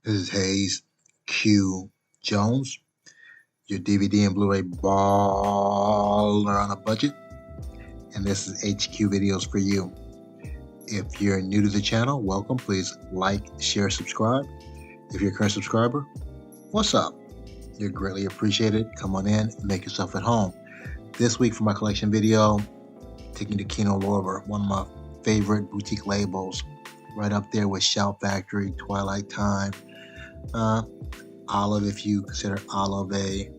This is Hayes Q Jones, your DVD and Blu-ray baller on a budget, and this is HQ Videos for you. If you're new to the channel, welcome. Please like, share, subscribe. If you're a current subscriber, what's up? You're greatly appreciated. Come on in and make yourself at home. This week for my collection video, taking you to Kino Lorber, one of my favorite boutique labels, right up there with Shout Factory, Twilight Time, Olive, if you consider Olive a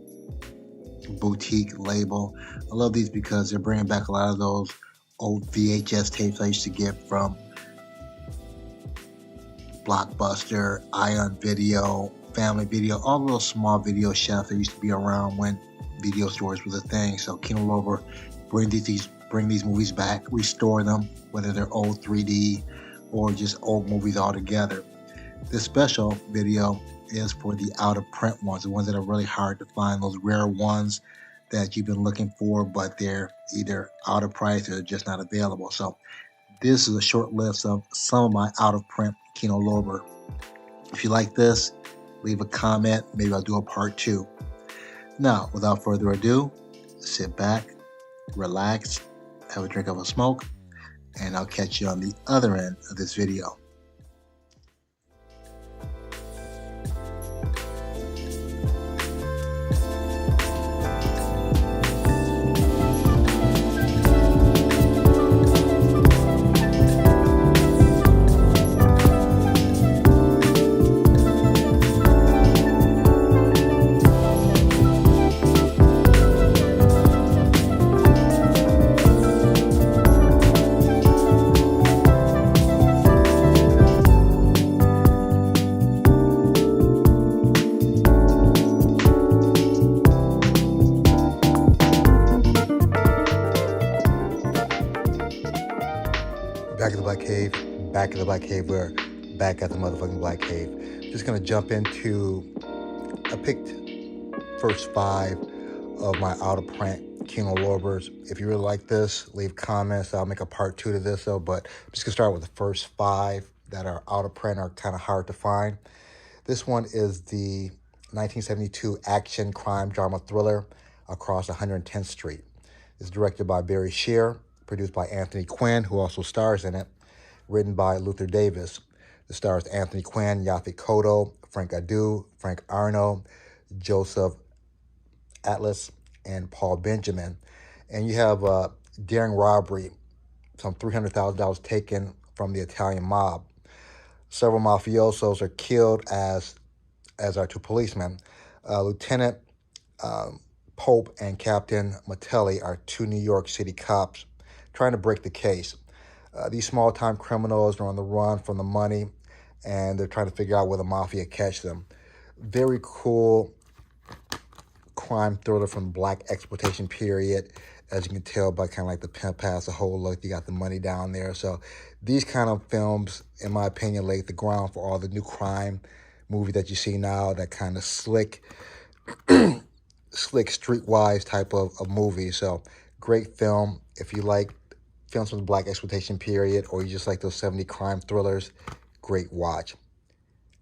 boutique label. I love these because they're bringing back a lot of those old VHS tapes I used to get from Blockbuster, Ion Video, Family Video, all those small video shops that used to be around when video stores was a thing. So Kino Lorber bring these movies back, restore them, whether they're old 3D or just old movies altogether. This special video is for the out-of-print ones, the ones that are really hard to find, those rare ones that you've been looking for, but they're either out of price or just not available. So this is a short list of some of my out-of-print Kino Lorber. If you like this, leave a comment. Maybe I'll do a part 2. Now, without further ado, sit back, relax, have a drink of a smoke, and I'll catch you on the other end of this video. Back at the Black Cave, back at the Black Cave. We're back at the motherfucking Black Cave. Just gonna jump into, I picked first 5 of my out-of-print Kino Lorbers. If you really like this, leave comments. I'll make a part 2 to this though, but I'm just gonna start with the first 5 that are out-of-print, are kind of hard to find. This one is the 1972 action crime drama thriller Across 110th Street. It's directed by Barry Shear, produced by Anthony Quinn, who also stars in it, written by Luther Davis. It stars Anthony Quinn, Yaphet Kotto, Frank Adu, Frank Arno, Joseph Atlas, and Paul Benjamin. And you have a daring robbery, some $300,000 taken from the Italian mob. Several mafiosos are killed, as are 2 policemen. Lieutenant Pope and Captain Matelli are 2 New York City cops trying to break the case. These small-time criminals are on the run from the money, and they're trying to figure out where the mafia catch them. Very cool crime thriller from the black exploitation period, as you can tell by kind of like the pimp has a whole look. You got the money down there. So these kind of films, in my opinion, laid the ground for all the new crime movie that you see now, that kind of slick streetwise type of movie. So great film. If you like films from the black exploitation period, or you just like those 70 crime thrillers, great watch.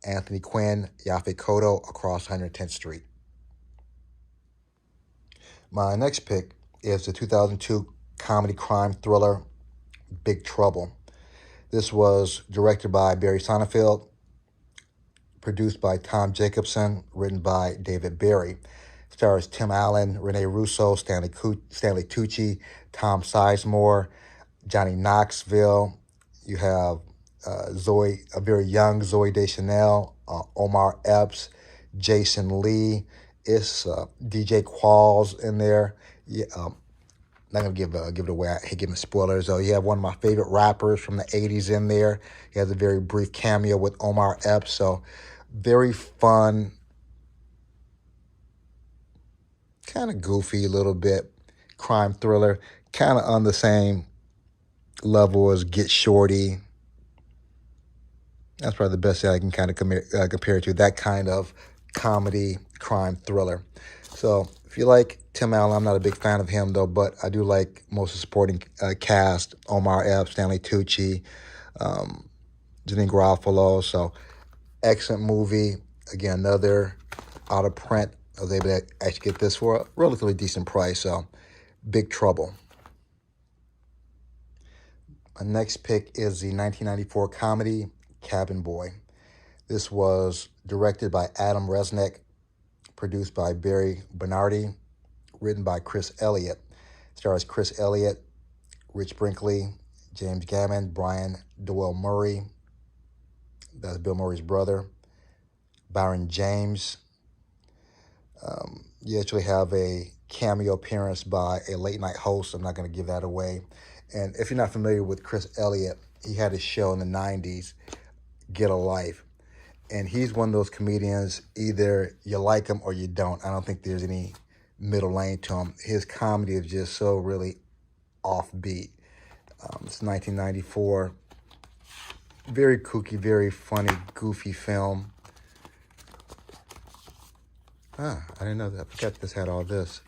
Anthony Quinn, Yaphet Kotto, Across 110th Street. My next pick is the 2002 comedy crime thriller Big Trouble. This was directed by Barry Sonnenfeld, produced by Tom Jacobson, written by David Barry. Stars Tim Allen, Rene Russo, Stanley Tucci, Tom Sizemore, Johnny Knoxville. You have a very young Zooey Deschanel, Omar Epps, Jason Lee. It's DJ Qualls in there. Yeah, not gonna give it away. I hate giving spoilers though. You have one of my favorite rappers from the 80s in there. He has a very brief cameo with Omar Epps. So very fun, kind of goofy a little bit, crime thriller, kind of on the same level as Get Shorty. That's probably the best thing I can kind of compare it to, that kind of comedy crime thriller. So if you like Tim Allen, I'm not a big fan of him though, but I do like most of the supporting cast: Omar Epps, Stanley Tucci, Janine Garofalo. So Excellent movie. Again, another out of print. I was able to actually get this for a relatively decent price. So, Big Trouble. My next pick is the 1994 comedy Cabin Boy. This was directed by Adam Resnick, produced by Barry Bernardi, written by Chris Elliott. Stars Chris Elliott, Rich Brinkley, James Gammon, Brian Doyle Murray, that's Bill Murray's brother, Byron James. You actually have a cameo appearance by a late night host. I'm not going to give that away. And if you're not familiar with Chris Elliott, he had a show in the 90s, Get a Life. And he's one of those comedians, either you like him or you don't. I don't think there's any middle lane to him. His comedy is just so really offbeat. It's 1994. Very kooky, very funny, goofy film. I didn't know that. I forgot this had all this.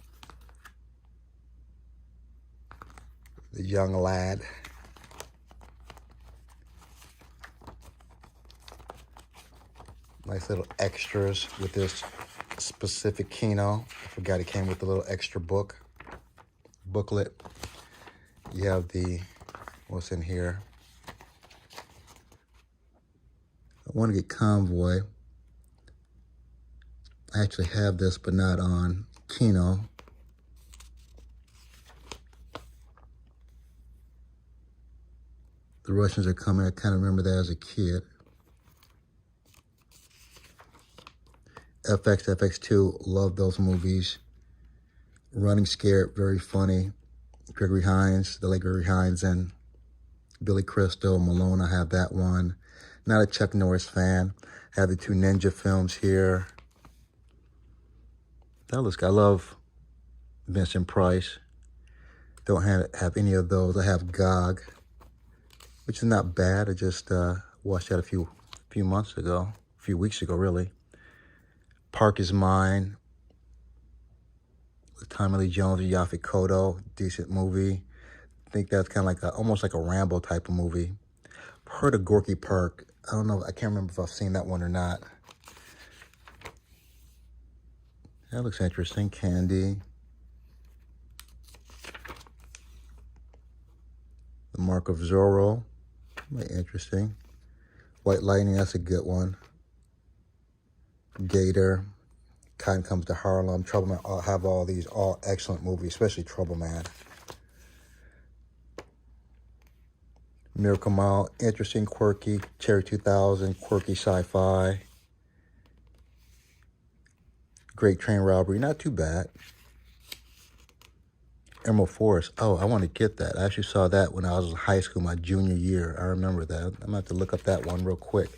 The young lad. Nice little extras with this specific Kino. I forgot it came with a little extra booklet. You have the, what's in here? I want to get Convoy. I actually have this, but not on Kino. The Russians Are Coming. I kind of remember that as a kid. FX, FX2, love those movies. Running Scared, very funny. Gregory Hines, the late Gregory Hines, and Billy Crystal, Malone, I have that one. Not a Chuck Norris fan. I have the two Ninja films here. That looks good. I love Vincent Price. Don't have any of those. I have Gog, which is not bad. I just watched that a few months ago, a few weeks ago, really. Park Is Mine with Tommy Lee Jones and Yaphet Kotto. Decent movie. I think that's kind of like almost like a Rambo type of movie. Heard of Gorky Park. I don't know. I can't remember if I've seen that one or not. That looks interesting. Candy. The Mark of Zorro. Interesting. White Lightning, that's a good one. Gator. Cotton Comes to Harlem. Troubleman. I have all these, all excellent movies, especially Troubleman. Miracle Mile. Interesting, quirky. Cherry 2000. Quirky sci-fi. Great Train Robbery. Not too bad. Emerald Forest. Oh, I want to get that. I actually saw that when I was in high school, my junior year. I remember that. I'm going to have to look up that one real quick.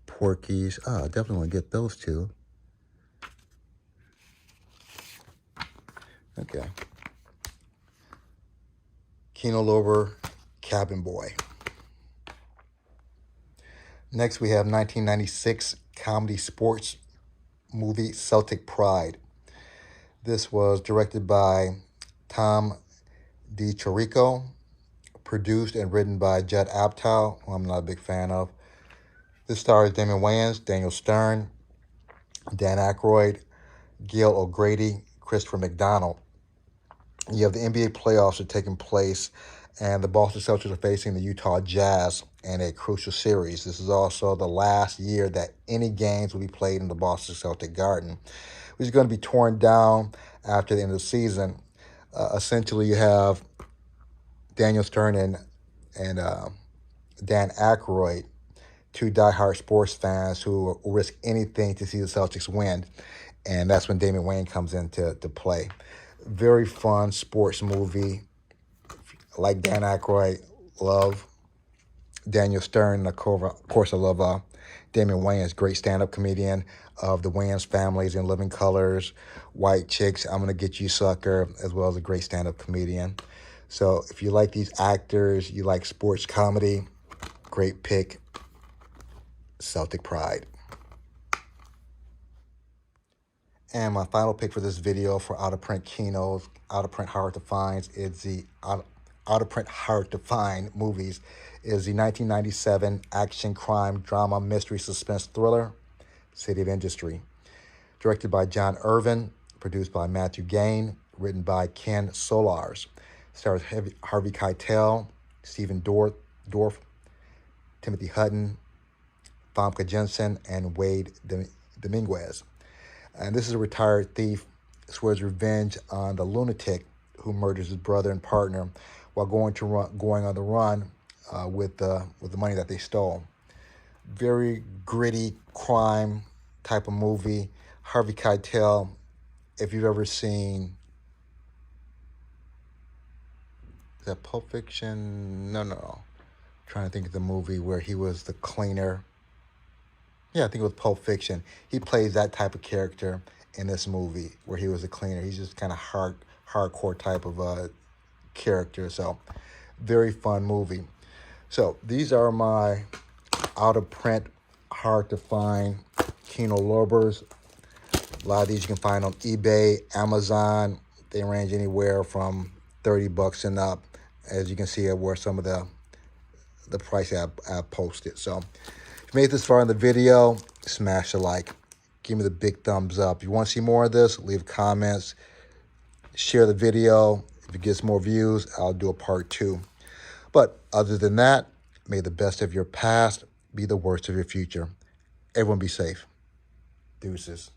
Porky's. Oh, I definitely want to get those two. Okay. Kino Lorber, Cabin Boy. Next, we have 1996 comedy sports movie Celtic Pride. This was directed by Tom DiChierico, produced and written by Judd Apatow, who I'm not a big fan of. This stars Damon Wayans, Daniel Stern, Dan Aykroyd, Gail O'Grady, Christopher McDonald. You have the NBA playoffs are taking place, and the Boston Celtics are facing the Utah Jazz in a crucial series. This is also the last year that any games will be played in the Boston Celtic Garden, which is going to be torn down after the end of the season. Essentially, you have Daniel Stern and Dan Aykroyd, two diehard sports fans who will risk anything to see the Celtics win, and that's when Damon Wayans comes into play. Very fun sports movie. Like Dan Aykroyd, love Daniel Stern. Of course, I love Damon Wayans, great stand-up comedian of the Wayans Families in Living Colors, White Chicks, I'm Gonna Get You Sucker, as well as a great stand-up comedian. So if you like these actors, you like sports comedy, great pick, Celtic Pride. And my final pick for this video for out-of-print Kinos, out-of-print hard to find, is the out of print, hard to find movies is the 1997 action, crime, drama, mystery, suspense thriller, City of Industry. Directed by John Irvin, produced by Matthew Gain, written by Ken Solars. Stars Harvey Keitel, Stephen Dorff, Timothy Hutton, Famke Jensen, and Wade Dominguez. And this is a retired thief who swears revenge on the lunatic who murders his brother and partner while going on the run with the money that they stole. Very gritty crime type of movie. Harvey Keitel, if you've ever seen, is that Pulp Fiction? No. Trying to think of the movie where he was the cleaner. Yeah, I think it was Pulp Fiction. He plays that type of character in this movie where he was a cleaner. He's just kind of hardcore type of character. So, very fun movie. So, these are my out of print, hard to find Kino Lorbers. A lot of these you can find on eBay, Amazon. They range anywhere from $30 and up. As you can see, where some of the price I've posted. So, if you made this far in the video, smash a like. Give me the big thumbs up. If you want to see more of this, leave comments. Share the video. If it gets more views, I'll do a part 2. But other than that, may the best of your past be the worst of your future. Everyone be safe. Deuces.